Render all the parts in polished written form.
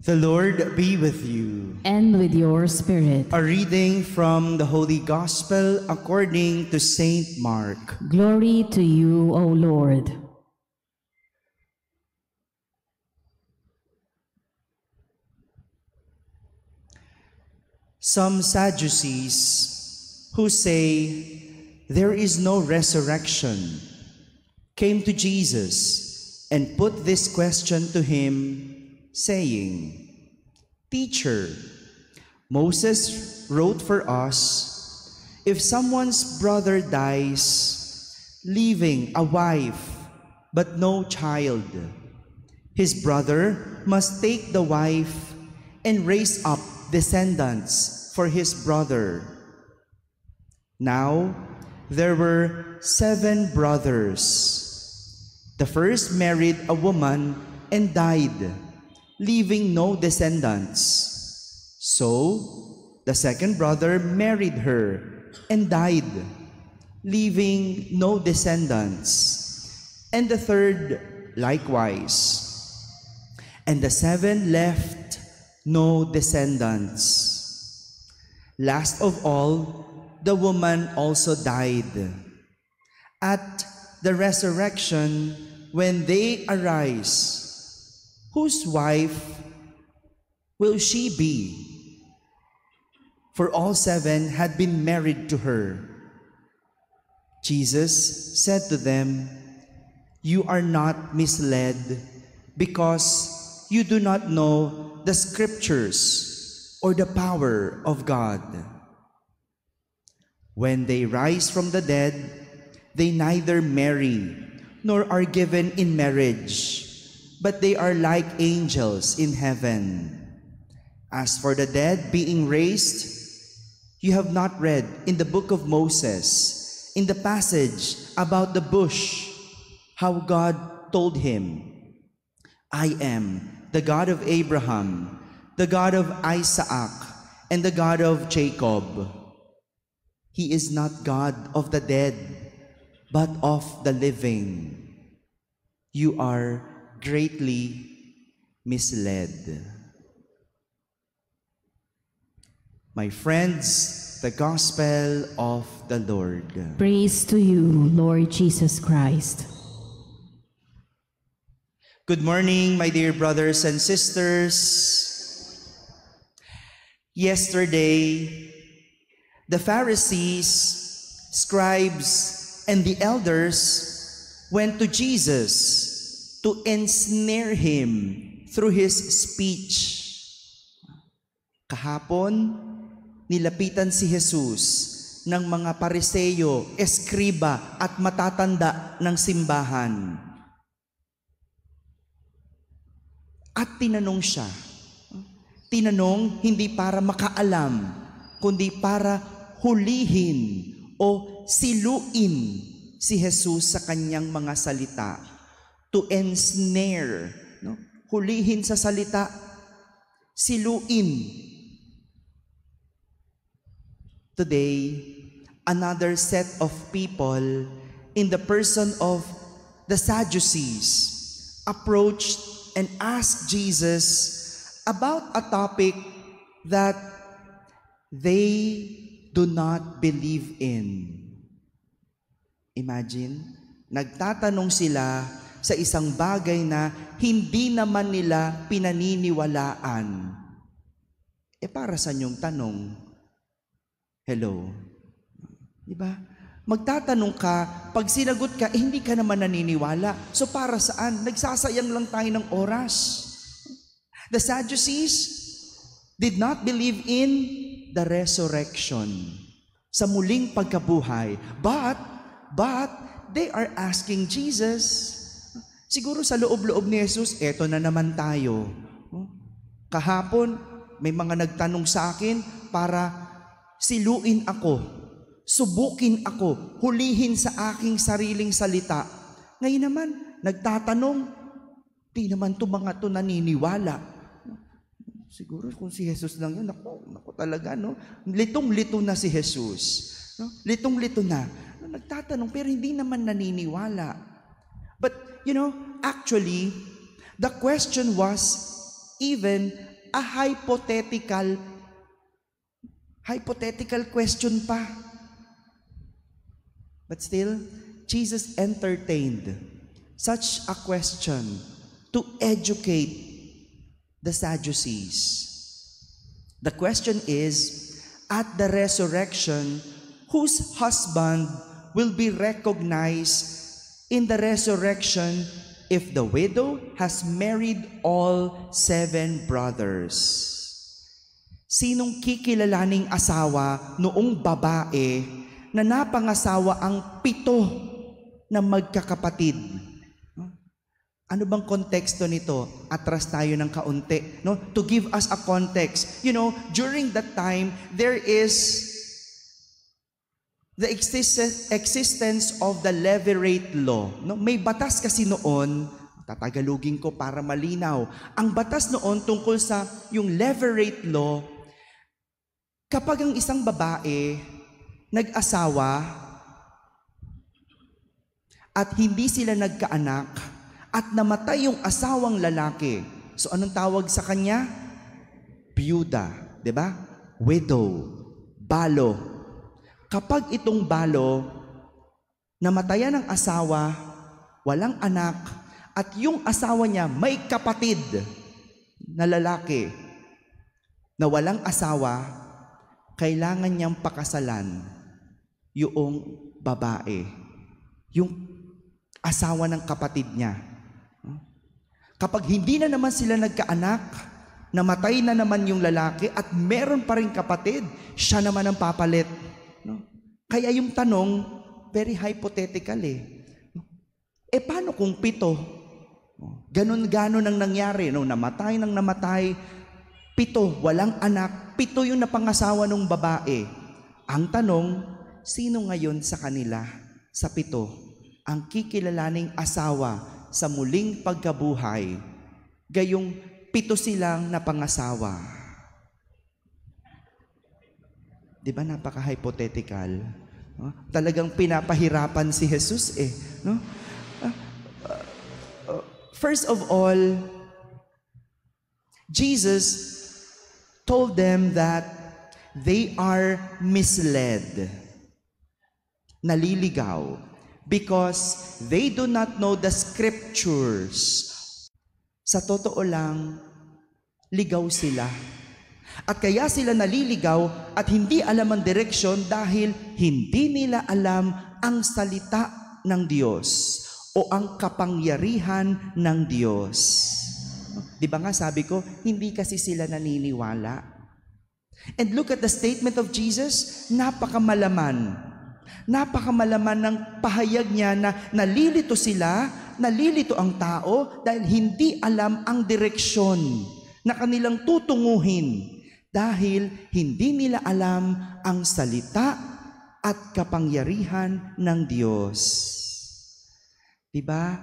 The Lord be with you. And with your spirit. A reading from the Holy Gospel according to Saint Mark. Glory to you, O Lord. Some Sadducees, who say there is no resurrection, came to Jesus and put this question to him, saying, "Teacher, Moses wrote for us, if someone's brother dies, leaving a wife but no child, his brother must take the wife and raise up descendants for his brother. Now, there were 7 brothers. The first married a woman and died, leaving no descendants. So, the second brother married her and died, leaving no descendants. And the third likewise. And the 7 left no descendants. Last of all, the woman also died. At the resurrection, when they arise, whose wife will she be? For all 7 had been married to her." Jesus said to them, "You are not misled because you do not know the Scriptures or the power of God. When they rise from the dead, they neither marry nor are given in marriage, but they are like angels in heaven. As for the dead being raised, you have not read in the book of Moses, in the passage about the bush, how God told him, 'I am the God of Abraham, the God of Isaac, and the God of Jacob.' He is not God of the dead, but of the living. You are greatly misled." My friends, the Gospel of the Lord. Praise to you, Lord Jesus Christ. Good morning, my dear brothers and sisters. Yesterday, the Pharisees, scribes, and the elders went to Jesus to ensnare him through his speech. Kahapon, nilapitan si Jesus ng mga Pariseo, eskriba at matatanda ng simbahan. At tinanong siya. Tinanong hindi para makaalam, kundi para hulihin o siluin si Jesus sa kanyang mga salita. To ensnare, no? Hulihin sa salita, siluin. Today, another set of people in the person of the Sadducees approached and asked Jesus about a topic that they do not believe in. Imagine, nagtatanong sila sa isang bagay na hindi naman nila pinaniniwalaan. Para sa yung tanong? Hello? Diba? Magtatanong ka, pag sinagot ka, hindi ka naman naniniwala. So para saan? Nagsasayang lang tayo ng oras. The Sadducees did not believe in the resurrection, sa muling pagkabuhay. But they are asking Jesus. Siguro sa loob-loob ni Jesus, eto na naman tayo. Kahapon, may mga nagtanong sa akin para siluin ako, subukin ako, hulihin sa aking sariling salita. Ngayon naman, nagtatanong, di naman to mga to naniniwala. Siguro kung si Jesus lang yun, naku talaga, no? Litong-lito na si Jesus. No? Litong-lito na. Nagtatanong, pero hindi naman naniniwala. But, actually, the question was even a hypothetical question pa. But still, Jesus entertained such a question to educate the Sadducees. The question is, at the resurrection, whose husband will be recognized in the resurrection if the widow has married all 7 brothers? Sinong kikilalaning asawa noong babae na napangasawa ang 7 na magkakapatid? Ano bang konteksto nito? Atras tayo ng kaunti, no? To give us a context. During that time, there is the existence of the levirate law. No? May batas kasi noon, tatagalugin ko para malinaw. Ang batas noon tungkol sa yung levirate law, kapag ang isang babae nag-asawa at hindi sila nagkaanak, at namatay yung asawang lalaki. So anong tawag sa kanya? Byuda, 'di ba? Widow, balo. Kapag itong balo namatayan ng asawa, walang anak, at yung asawa niya may kapatid na lalaki na walang asawa, kailangan niyang pakasalan yung babae, yung asawa ng kapatid niya. Kapag hindi na naman sila nagkaanak, namatay na naman yung lalaki at meron pa rin kapatid, siya naman ang papalit. No? Kaya yung tanong, very hypothetical eh. Paano kung 7? Ganon-ganon ang nangyari. No? Namatay, 7, walang anak, 7 yung napangasawa ng babae. Ang tanong, sino ngayon sa kanila, sa 7, ang kikilalaning asawa sa muling pagkabuhay, gayong 7 silang napangasawa? Di ba napaka-hypothetical? Talagang pinapahirapan si Jesus eh. No? First of all, Jesus told them that they are misled, naliligaw, because they do not know the scriptures. Sa totoo lang, ligaw sila. At kaya sila naliligaw at hindi alam ang direksyon dahil hindi nila alam ang salita ng Diyos o ang kapangyarihan ng Diyos. Di ba nga sabi ko, hindi kasi sila naniniwala. And look at the statement of Jesus, napakamalaman ng pahayag niya na nalilito sila, nalilito ang tao dahil hindi alam ang direksyon na kanilang tutunguhin dahil hindi nila alam ang salita at kapangyarihan ng Diyos. Diba?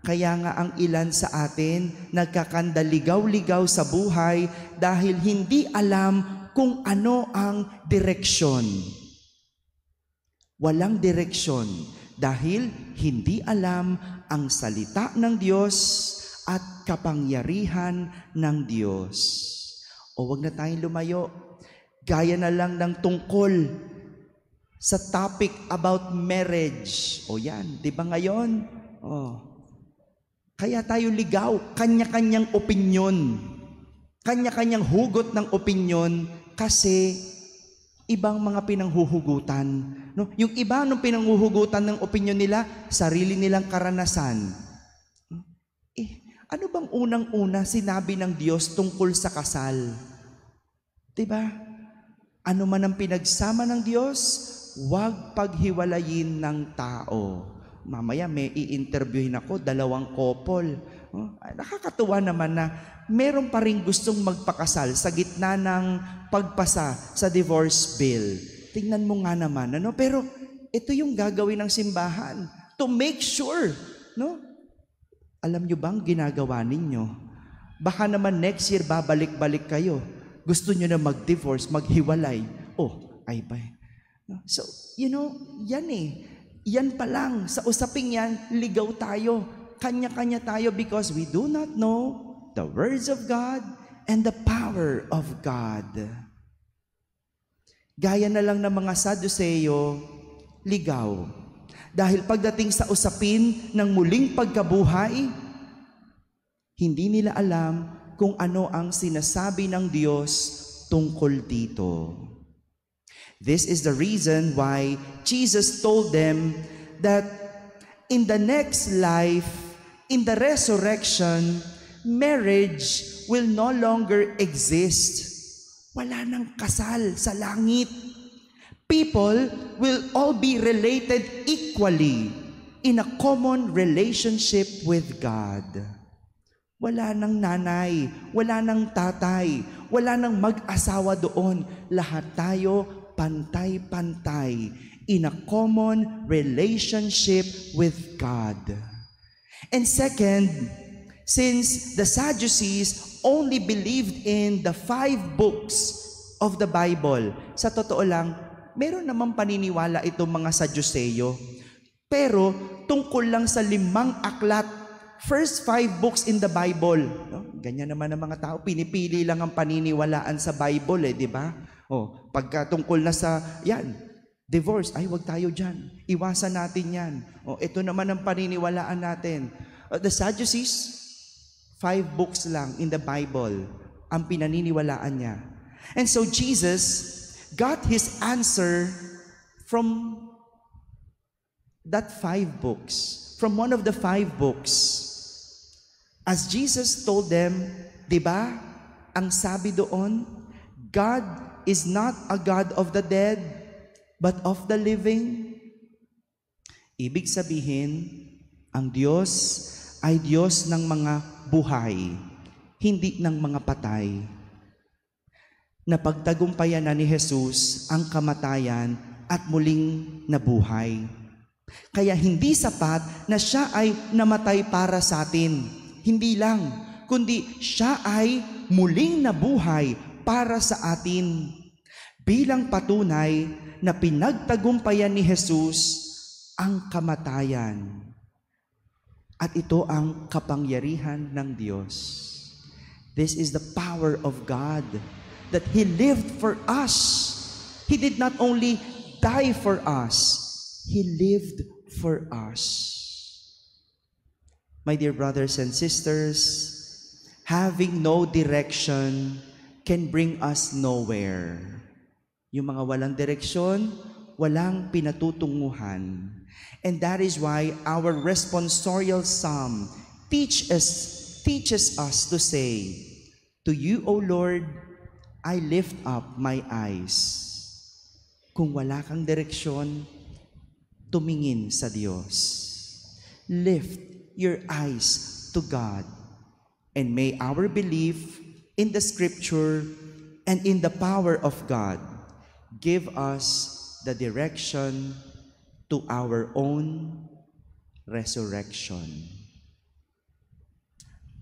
Kaya nga ang ilan sa atin nagkakandaligaw-ligaw sa buhay dahil hindi alam kung ano ang direksyon. Walang direksyon dahil hindi alam ang salita ng Diyos at kapangyarihan ng Diyos. O wag na tayong lumayo. Gaya na lang ng tungkol sa topic about marriage. O yan, di ba ngayon? Kaya tayo ligaw, kanya-kanyang opinyon. Kanya-kanyang hugot ng opinyon kasi ibang mga pinanghuhugutan. No? Yung iba nung pinanghuhugutan ng opinyon nila, sarili nilang karanasan. Ano bang unang-una sinabi ng Diyos tungkol sa kasal? Diba? Ano man ang pinagsama ng Diyos, huwag paghiwalayin ng tao. Mamaya may i-interviewin ako, 2 couple. Nakakatuwa naman na meron pa rin gustong magpakasal sa gitna ng pagpasa sa divorce bill. Tingnan mo nga naman, Pero ito yung gagawin ng simbahan to make sure, no? Alam nyo bang ginagawa ninyo? Baka naman next year babalik-balik kayo. Gusto nyo na mag-divorce, maghiwalay. Ay ba? So, yan eh. Yan pa lang. Sa usaping yan, ligaw tayo. Kanya-kanya tayo because we do not know the words of God and the power of God. Gaya na lang ng mga Saduceo, ligaw. Dahil pagdating sa usapin ng muling pagkabuhay, hindi nila alam kung ano ang sinasabi ng Diyos tungkol dito. This is the reason why Jesus told them that in the next life, in the resurrection, marriage will no longer exist. Wala nang kasal sa langit. People will all be related equally in a common relationship with God. Wala nang nanay, wala nang tatay, wala nang mag-asawa doon. Lahat tayo pantay-pantay in a common relationship with God. And second, since the Sadducees only believed in the 5 books of the Bible, sa totoo lang, meron namang paniniwala itong mga Sadduseo. Pero tungkol lang sa 5 aklat, first 5 books in the Bible. No? Ganyan naman ang mga tao, pinipili lang ang paniniwalaan sa Bible, di ba? Pagka tungkol na sa, yan, divorce, ay wag tayo dyan. Iwasan natin yan. Ito naman ang paniniwalaan natin. The Sadducees, 5 books lang in the Bible ang pinaniniwalaan niya. And so Jesus got his answer from that 5 books, from one of the 5 books. As Jesus told them, di ba, ang sabi doon, God is not a God of the dead, but of the living. Ibig sabihin, ang Diyos ay Diyos ng mga buhay, hindi ng mga patay. Napagtagumpayan na ni Jesus ang kamatayan at muling nabuhay. Kaya hindi sapat na siya ay namatay para sa atin. Hindi lang, kundi siya ay muling nabuhay para sa atin. Bilang patunay na pinagtagumpayan ni Jesus ang kamatayan. At ito ang kapangyarihan ng Diyos. This is the power of God, that He lived for us. He did not only die for us, He lived for us. My dear brothers and sisters, having no direction can bring us nowhere. Yung mga walang direksyon, walang pinatutunguhan. And that is why our responsorial psalm teaches us to say, "To you, O Lord, I lift up my eyes." Kung wala kang direksyon, tumingin sa Diyos. Lift your eyes to God. And may our belief in the Scripture and in the power of God give us the direction to our own resurrection.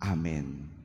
Amen.